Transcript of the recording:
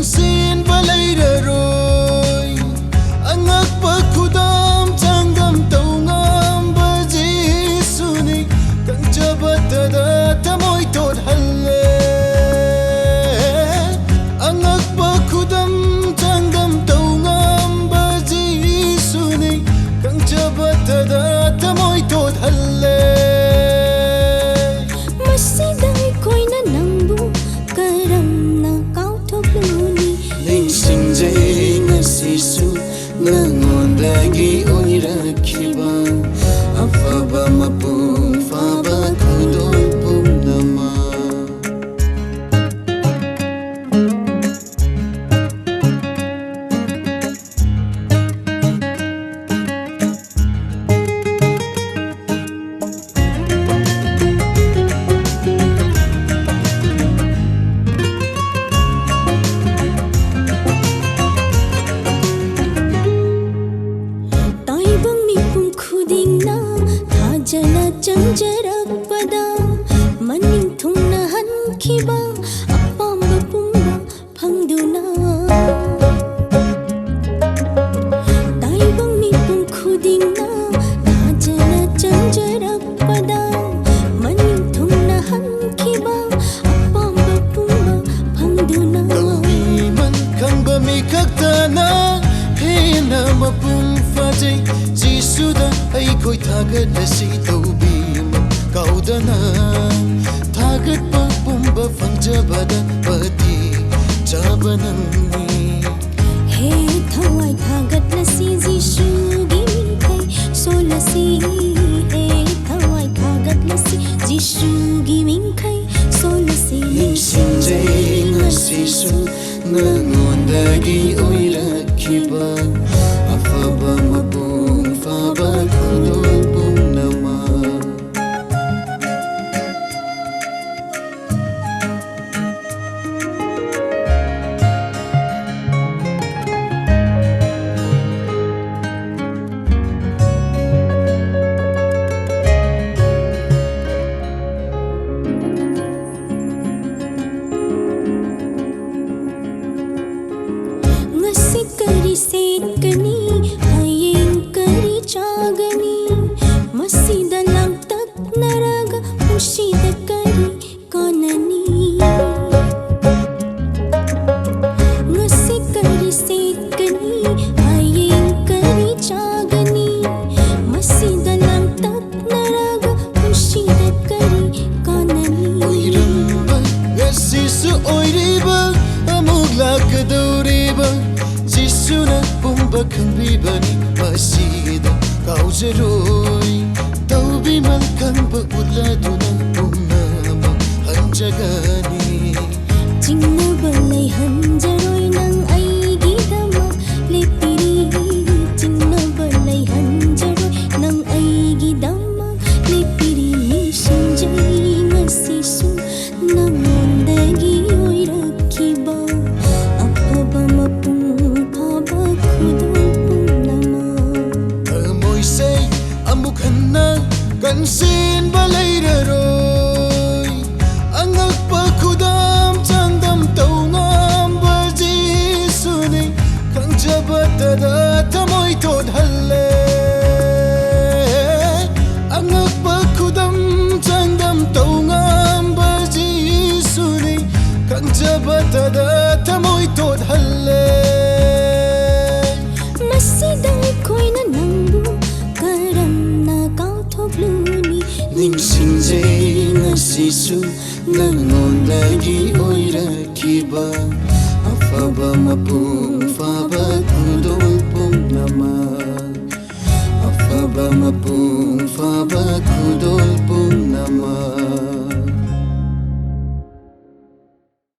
Sin balay daroy angak pakudam tanggam taungam baji suni kang jabat tada tamoy tot halle angak pakudam tanggam taungam baji suni kang jabat tada tamoy tot halle masidang koy na nangbu karam na kautok Sinjay ngasisu nangonddagi oirakiba afaba mapung faba kudon pumnama Janjarakpada maning thungna hankiba apamba pumba phangduna taibang mipum khudingna thajana janjarakpada maning thungna hankiba apamba pumba phangduna man khangba mi khaktana hena mapung fajai jisuda ai khoi thagat lasi taubi kaudana thagat pa pumba fangjabada pati jabananni he thawai thagat lasi jisu gimkai solasi he thawai thagat lasi jisu gimkai solasi Sinjay ngasisu nangonddagi oirakiba afaba mapung faba kudon pumnama kari sekani hayeng kari chagani masida langtak naraga pushida kari kanani ngasi kari sekani hayeng kari chagani masida langtak naraga pushida kari kanani oiramba ngasisu oiriba amuk lakadoriba Jisuna pumba khangbibani masida kaujaroi taubi mal khanba uladuna pumnama hanjagani chingna balai hanjaroi nang aigi dama lepiri chingna balai hanjaroi nang aigi dama lepiri sinjai ngasisu nangonddagi oirakiba afaba mapung Kansin balay daroy angak pakudam tanggam taungam baji suni kang jabat tada tamoy tot halle angak pakudam tanggam taungam baji suni kang jabat tada tamoy tot halle ꯑꯁꯤꯁꯨ ꯅꯪꯉꯣꯟꯗꯒꯤ ꯑꯣꯏꯔꯛꯈꯤꯕ ꯑꯐꯕ ꯃꯄꯨꯡ ꯐꯥꯕ ꯈꯨꯗꯣꯜ ꯄꯨꯝꯅꯃꯛ, ꯑꯐꯕ ꯃꯄꯨꯡ ꯐꯥꯕ ꯈꯨꯗꯣꯜ ꯄꯨꯝꯅꯃꯛ